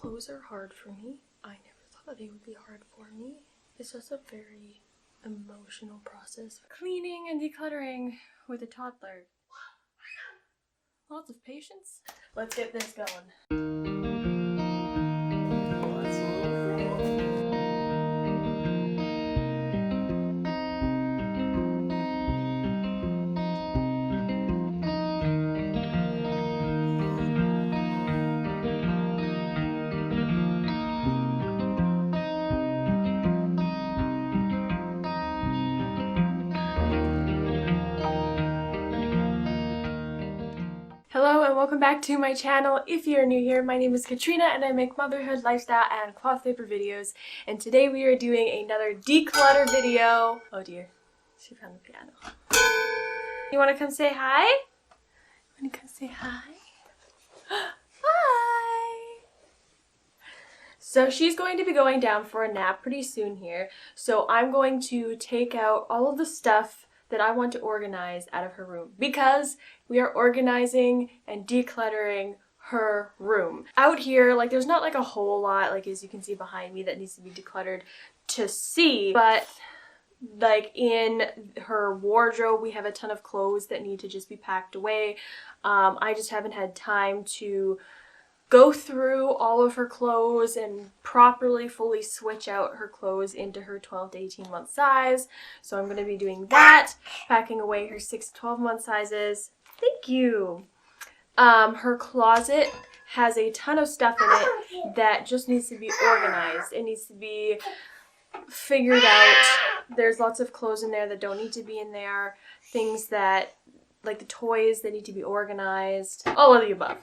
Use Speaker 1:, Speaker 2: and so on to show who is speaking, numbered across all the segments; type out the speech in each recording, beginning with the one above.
Speaker 1: Clothes are hard for me. I never thought they would be hard for me. It's just a very emotional process. Cleaning and decluttering with a toddler. Lots of patience. Let's get this going. Hello and welcome back to my channel. If you're new here, my name is Katrina and I make motherhood, lifestyle, and cloth paper videos. And today we are doing another declutter video. Oh dear, she found the piano. You want to come say hi? Want to come say hi? Hi! So she's going to be going down for a nap pretty soon here. So I'm going to take out all of the stuff that I want to organize out of her room because we are organizing and decluttering her room. Out here, like there's not like a whole lot, like as you can see behind me, that needs to be decluttered to see, but like in her wardrobe we have a ton of clothes that need to just be packed away. I just haven't had time to go through all of her clothes and properly fully switch out her clothes into her 12 to 18 month size. So I'm going to be doing that, packing away her 6 to 12 month sizes. Thank you. Her closet has a ton of stuff in it that just needs to be organized. It needs to be figured out. There's lots of clothes in there that don't need to be in there. Things that like the toys that need to be organized, all of the above.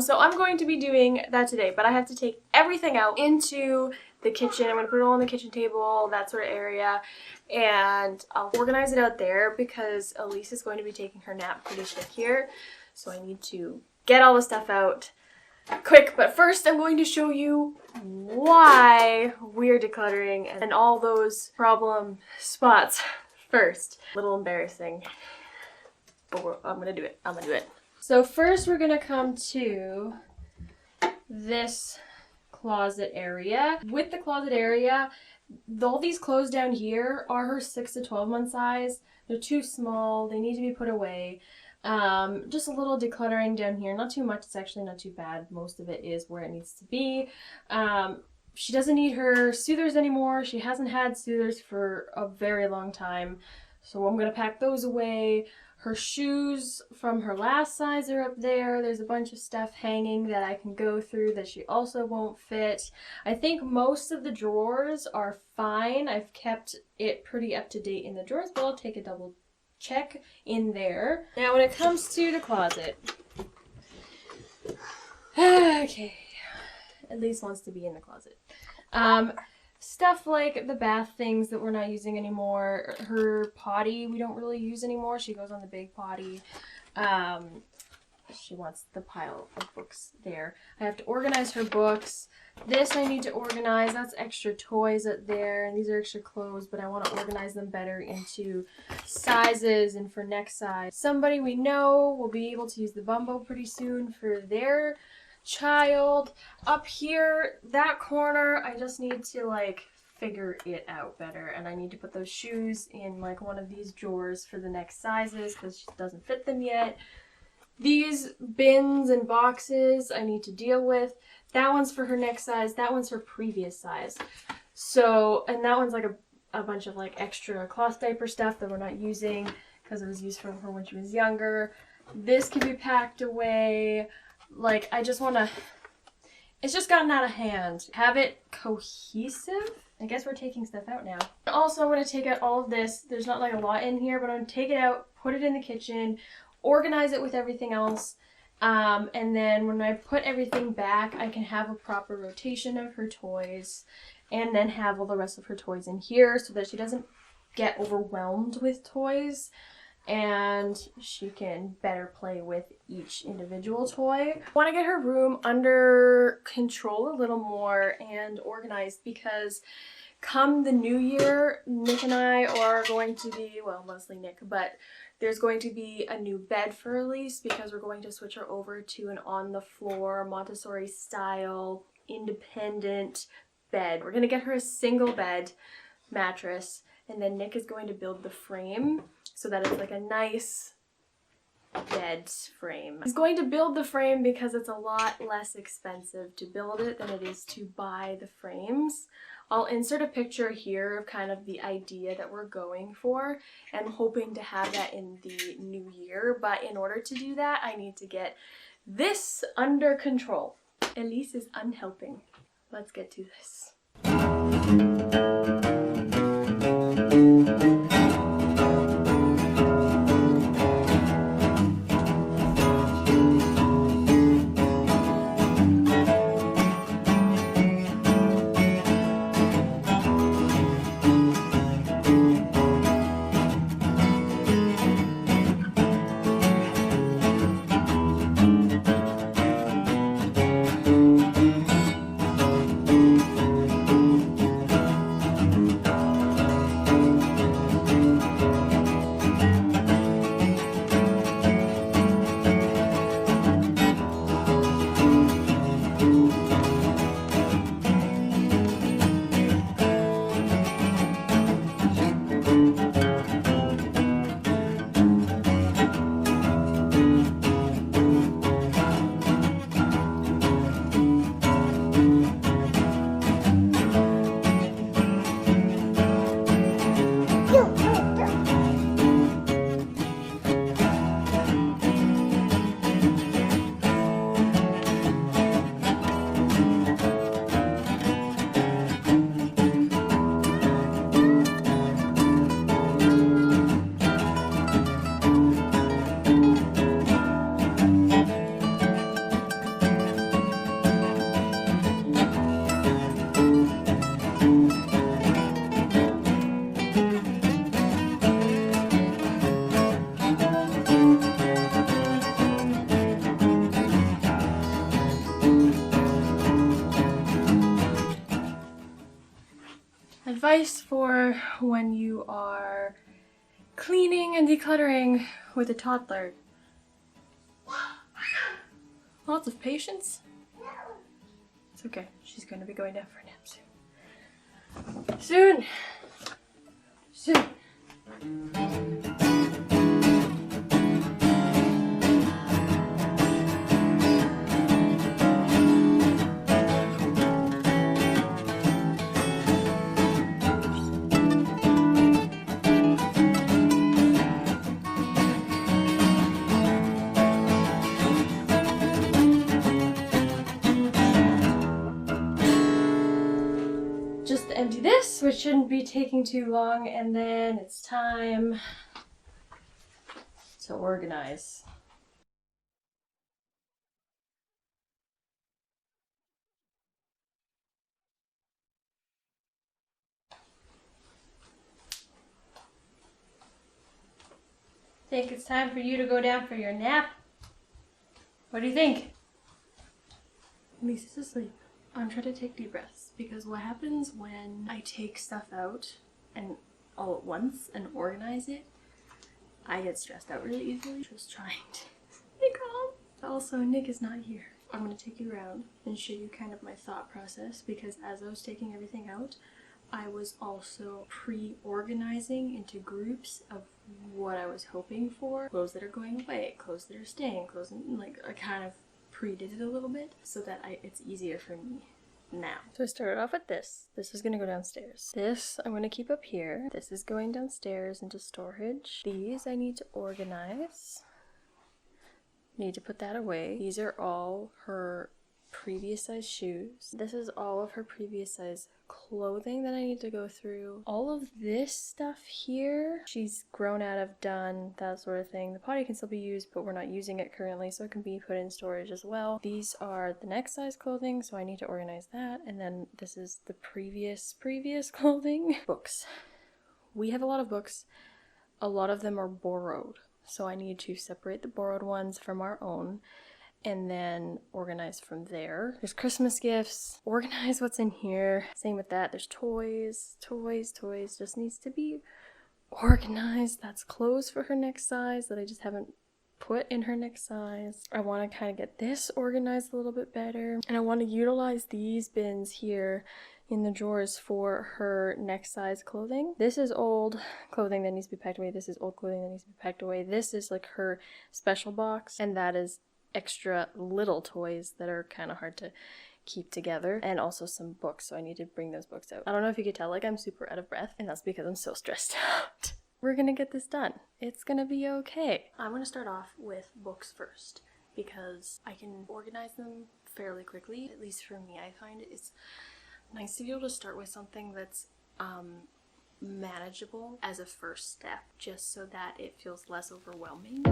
Speaker 1: So I'm going to be doing that today, but I have to take everything out into the kitchen. I'm going to put it all on the kitchen table, that sort of area, and I'll organize it out there because Elise is going to be taking her nap pretty soon here. So I need to get all the stuff out quick, but first I'm going to show you why we're decluttering and all those problem spots first. A little embarrassing. But I'm gonna do it. So first we're gonna come to this closet area. With the closet area, all these clothes down here are her 6 to 12 month size. They're too small, they need to be put away. Just a little decluttering down here, not too much, it's actually not too bad. Most of it is where it needs to be. She doesn't need her soothers anymore. She hasn't had soothers for a very long time. So I'm gonna pack those away. Her shoes from her last size are up there. There's a bunch of stuff hanging that I can go through that she also won't fit. I think most of the drawers are fine. I've kept it pretty up to date in the drawers, but I'll take a double check in there. Now when it comes to the closet, okay, at least wants to be in the closet. Stuff like the bath things that we're not using anymore. Her potty we don't really use anymore. She goes on the big potty. She wants the pile of books there. I have to organize her books. This I need to organize. That's extra toys up there. And these are extra clothes, but I want to organize them better into sizes and for next size. Somebody we know will be able to use the Bumbo pretty soon for their child. Up here, that corner, I just need to like figure it out better, and I need to put those shoes in like one of these drawers for the next sizes because she doesn't fit them yet. These bins and boxes I need to deal with. That one's for her next size, that one's her previous size. So, and that one's like a bunch of like extra cloth diaper stuff that we're not using because it was used for her when she was younger. This can be packed away. Like, I just want to, it's just gotten out of hand. Have it cohesive. I guess we're taking stuff out now. Also, I'm going to take out all of this. There's not like a lot in here, but I'm going to take it out, put it in the kitchen, organize it with everything else. And then when I put everything back, I can have a proper rotation of her toys and then have all the rest of her toys in here so that she doesn't get overwhelmed with toys. And she can better play with each individual toy. I want to get her room under control a little more and organized because come the new year, Nick and I are going to be, well, mostly Nick, but there's going to be a new bed for Elise because we're going to switch her over to an on-the-floor Montessori style independent bed. We're gonna get her a single bed mattress, and then Nick is going to build the frame so that it's like a nice bed frame. He's going to build the frame because it's a lot less expensive to build it than it is to buy the frames. I'll insert a picture here of kind of the idea that we're going for and hoping to have that in the new year, but in order to do that I need to get this under control. Elise is unhelping. Let's get to this. Advice for when you are cleaning and decluttering with a toddler. Lots of patience. It's okay. She's going to be going down for a nap soon. Soon. Just empty this, which shouldn't be taking too long, and then it's time to organize. Think it's time for you to go down for your nap? What do you think? Lisa's asleep. I'm trying to take deep breaths because what happens when I take stuff out and all at once and organize it, I get stressed out really easily. Just trying to stay calm. Also, Nick is not here. I'm going to take you around and show you kind of my thought process because as I was taking everything out, I was also pre-organizing into groups of what I was hoping for. Clothes that are going away, clothes that are staying, clothes, like I kind of pre-did it a little bit so that it's easier for me now. So I started off with this. This is going to go downstairs. This I'm going to keep up here. This is going downstairs into storage. These I need to organize. Need to put that away. These are all her previous size shoes. This is all of her previous size clothing that I need to go through. All of this stuff here, she's grown out of, done, that sort of thing. The potty can still be used, but we're not using it currently, so it can be put in storage as well. These are the next size clothing, so I need to organize that. And then this is the previous clothing. Books. We have a lot of books. A lot of them are borrowed, so I need to separate the borrowed ones from our own and then organize from there. There's Christmas gifts, organize what's in here. Same with that, there's toys, just needs to be organized. That's clothes for her next size that I just haven't put in her next size. I want to kind of get this organized a little bit better, and I want to utilize these bins here in the drawers for her next size clothing. This is old clothing that needs to be packed away. This is old clothing that needs to be packed away. This is like her special box, and that is extra little toys that are kind of hard to keep together, and also some books, so I need to bring those books out. I don't know if you could tell, like, I'm super out of breath, and that's because I'm so stressed out. We're gonna get this done. It's gonna be okay. I'm gonna start off with books first because I can organize them fairly quickly. At least for me, I find it's nice to be able to start with something that's manageable as a first step, just so that it feels less overwhelming.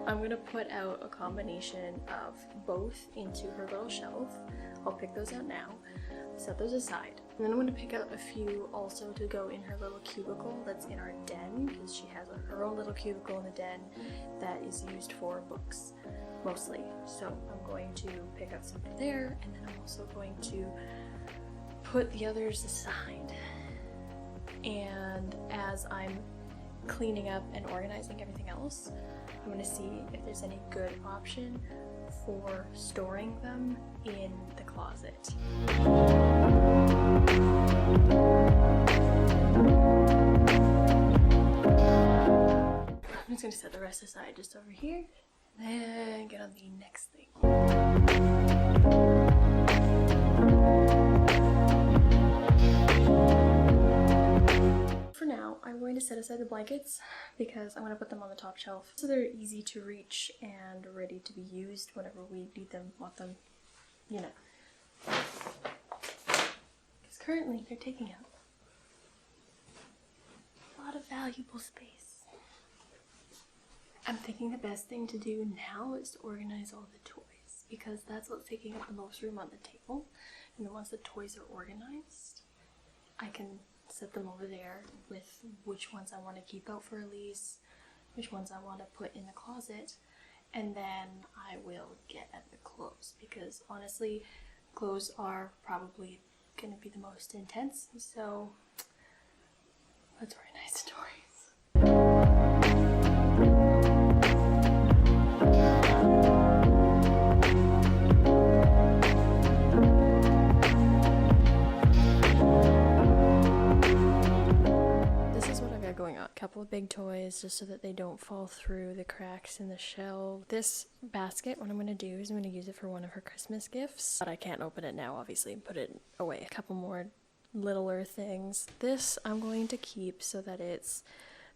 Speaker 1: I'm gonna put out a combination of both into her little shelf. I'll pick those out now, set those aside. And then I'm gonna pick out a few also to go in her little cubicle that's in our den, because she has her own little cubicle in the den that is used for books mostly. So I'm going to pick out some there, and then I'm also going to put the others aside. And as I'm cleaning up and organizing everything else, I'm going to see if there's any good option for storing them in the closet. I'm just going to set the rest aside just over here and then get on the next thing. For now, I'm going to set aside the blankets because I'm going to put them on the top shelf so they're easy to reach and ready to be used whenever we need them, want them, you know. Because currently they're taking up a lot of valuable space. I'm thinking the best thing to do now is to organize all the toys because that's what's taking up the most room on the table. And then once the toys are organized, I can set them over there with which ones I want to keep out for a lease, which ones I want to put in the closet, and then I will get at the clothes because honestly, clothes are probably going to be the most intense, so let's organize the toys. Going on. A couple of big toys just so that they don't fall through the cracks in the shelf. This basket, what I'm going to do is I'm going to use it for one of her Christmas gifts, but I can't open it now obviously and put it away. A couple more littler things. This I'm going to keep so that it's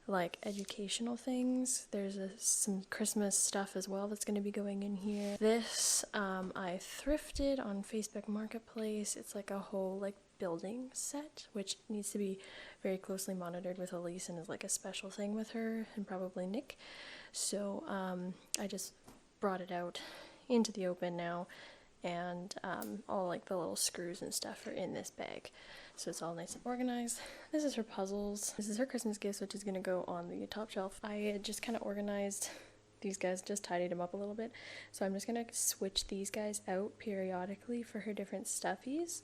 Speaker 1: like educational things. There's some Christmas stuff as well that's going to be going in here. This I thrifted on Facebook Marketplace. It's like a whole like building set, which needs to be very closely monitored with Elise and is like a special thing with her and probably Nick. So I just brought it out into the open now, and all like the little screws and stuff are in this bag. So it's all nice and organized. This is her puzzles. This is her Christmas gifts, which is going to go on the top shelf. I had just kind of organized these guys, just tidied them up a little bit. So I'm just going to switch these guys out periodically for her different stuffies.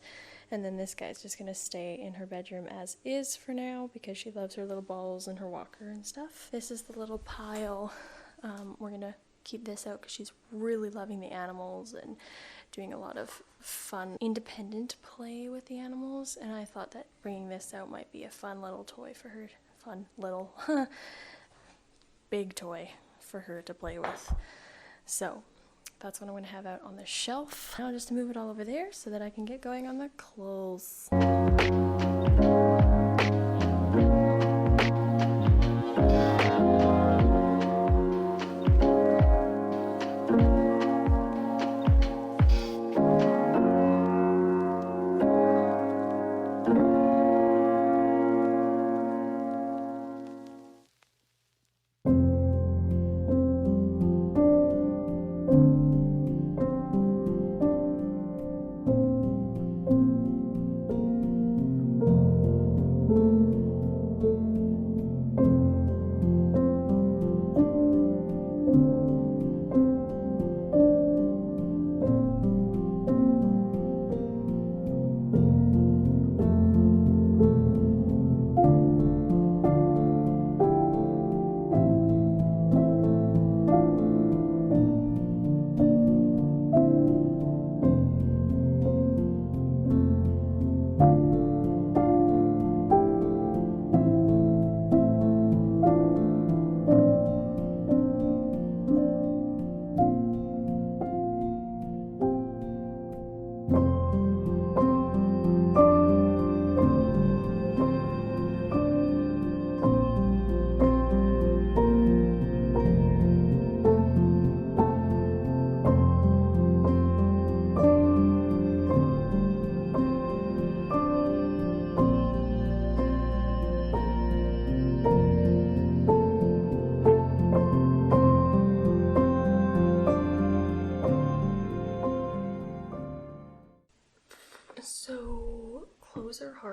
Speaker 1: And then this guy's just going to stay in her bedroom as is for now because she loves her little balls and her walker and stuff. This is the little pile. We're going to keep this out because she's really loving the animals and doing a lot of fun independent play with the animals, and I thought that bringing this out might be a fun little toy for her. Fun little big toy for her to play with. So that's what I'm going to have out on the shelf. Now just to move it all over there so that I can get going on the clothes.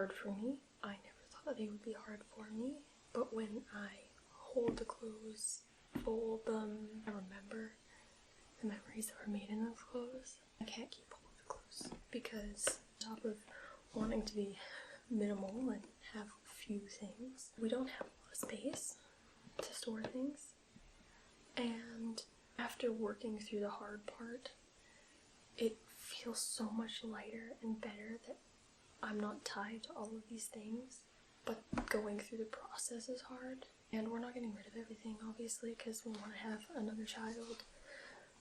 Speaker 1: hard for me. I never thought they would be hard for me, but when I hold the clothes, fold them, I remember the memories that were made in those clothes. I can't keep all of the clothes because on top of wanting to be minimal and have few things, we don't have a lot of space to store things. And after working through the hard part, it feels so much lighter and better that I'm not tied to all of these things, but going through the process is hard. And we're not getting rid of everything, obviously, because we want to have another child,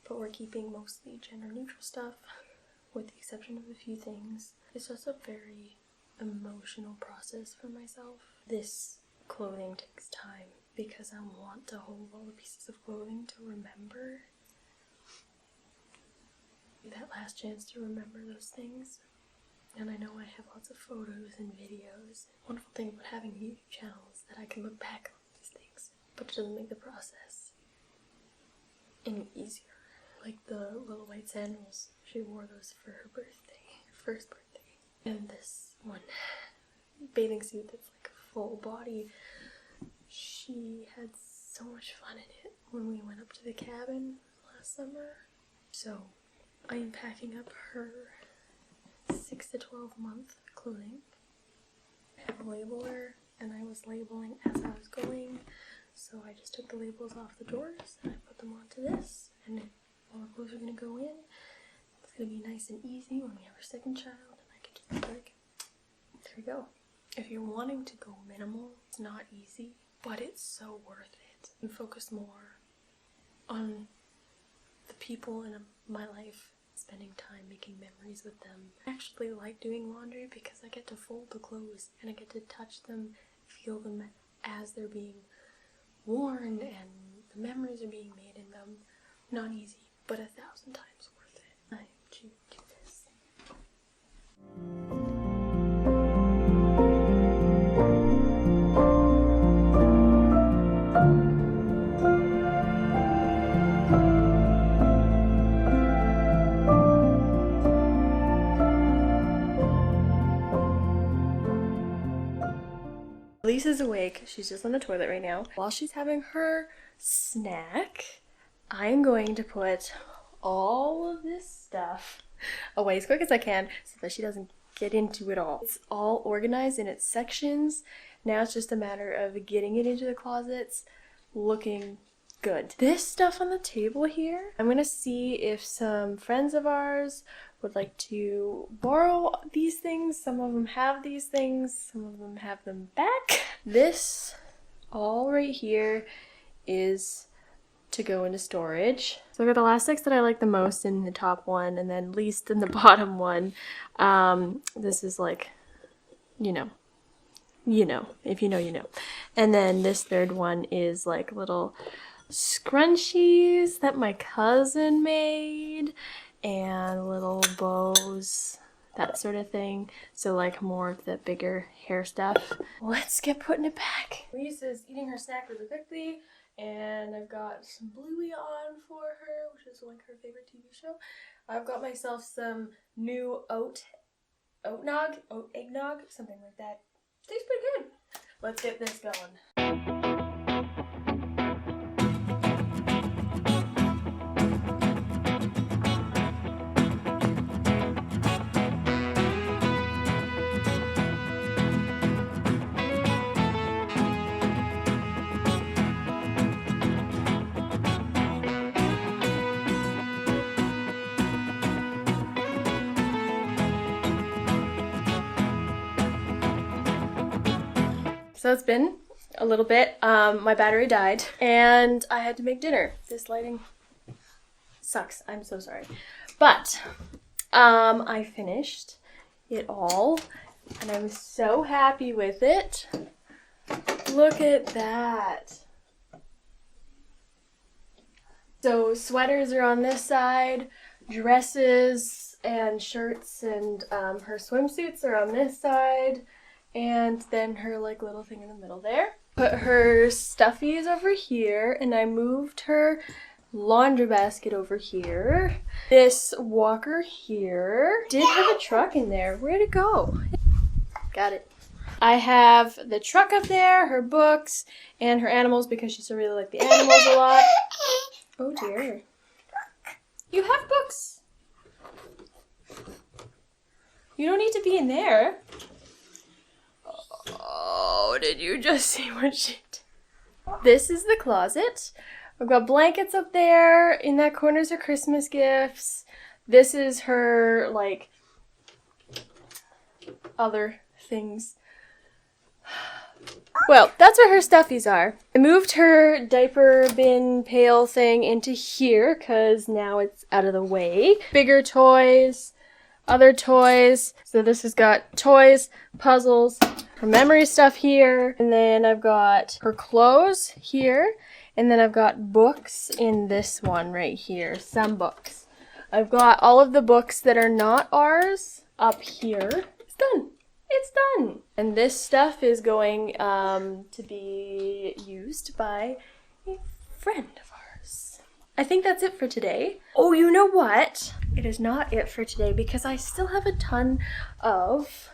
Speaker 1: but we're keeping mostly gender neutral stuff, with the exception of a few things. It's just a very emotional process for myself. This clothing takes time because I want to hold all the pieces of clothing to remember. That last chance to remember those things. And I know I have lots of photos and videos. The wonderful thing about having a YouTube channel is that I can look back on these things, but it doesn't make the process any easier. Like the little white sandals, she wore those for her birthday, first birthday. And this one bathing suit that's like a full body, she had so much fun in it when we went up to the cabin last summer. So I am packing up her 6 to 12 month clothing. I have a labeler and I was labeling as I was going, so I just took the labels off the drawers and I put them onto this, and all the clothes are going to go in. It's going to be nice and easy when we have our second child, and I can just be like, there we go. If you're wanting to go minimal, it's not easy, but it's so worth it. And focus more on the people in my life, spending time making memories with them. I actually like doing laundry because I get to fold the clothes and I get to touch them, feel them as they're being worn, and the memories are being made in them. Not easy, but 1,000 times worth it. I choose to do this. Lisa's awake. She's just on the toilet right now. While she's having her snack, I'm going to put all of this stuff away as quick as I can so that she doesn't get into it all. It's all organized in its sections. Now it's just a matter of getting it into the closets, looking good. This stuff on the table here, I'm gonna see if some friends of ours would like to borrow these things. Some of them have these things, some of them have them back. This all right here is to go into storage. So I got the elastics that I like the most in the top one, and then least in the bottom one. This is like, you know, if you know, you know. And then this third one is like little scrunchies that my cousin made, and little bows, that sort of thing. So like more of the bigger hair stuff. Let's get putting it back. Lisa's eating her snack really quickly, and I've got some Bluey on for her, which is like her favorite TV show. I've got myself some new oat eggnog, something like that. Tastes pretty good. Let's get this going. So it's been a little bit. My battery died and I had to make dinner. This lighting sucks. I'm so sorry. But I finished it all and I'm so happy with it. Look at that. So sweaters are on this side, dresses and shirts and her swimsuits are on this side. And then her like little thing in the middle there. Put her stuffies over here, and I moved her laundry basket over here. This walker here. Did have a truck in there. Where'd it go? Got it. I have the truck up there, her books, and her animals because she still really likes the animals a lot. Oh dear. You have books. You don't need to be in there. Oh, did you just see what she did? This is the closet. I've got blankets up there. In that corner is her Christmas gifts. This is her, like, other things. Well, that's where her stuffies are. I moved her diaper bin pail thing into here because now it's out of the way. Bigger toys, other toys. So this has got toys, puzzles, her memory stuff here. And then I've got her clothes here. And then I've got books in this one right here. Some books. I've got all of the books that are not ours up here. It's done. It's done. And this stuff is going to be used by a friend of ours. I think that's it for today. Oh, you know what? It is not it for today because I still have a ton of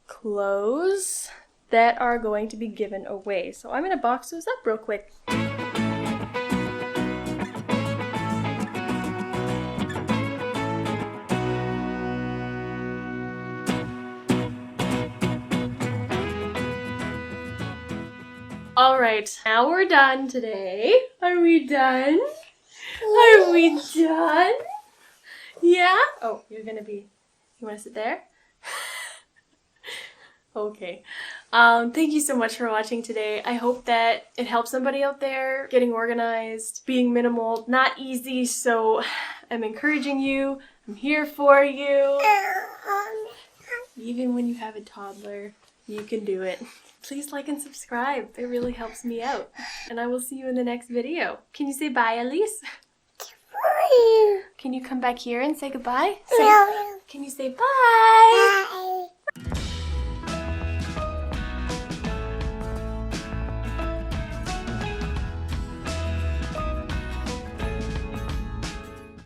Speaker 1: clothes that are going to be given away. So I'm going to box those up real quick. All right, now we're done today. Are we done? Are we done? Yeah? Oh, you're gonna be, you wanna sit there? Okay. Thank you so much for watching today. I hope that it helps somebody out there getting organized, being minimal, not easy, so I'm encouraging you. I'm here for you. Even when you have a toddler, you can do it. Please like and subscribe. It really helps me out. And I will see you in the next video. Can you say bye, Elise? Can you come back here and say goodbye? Can you say bye? Bye.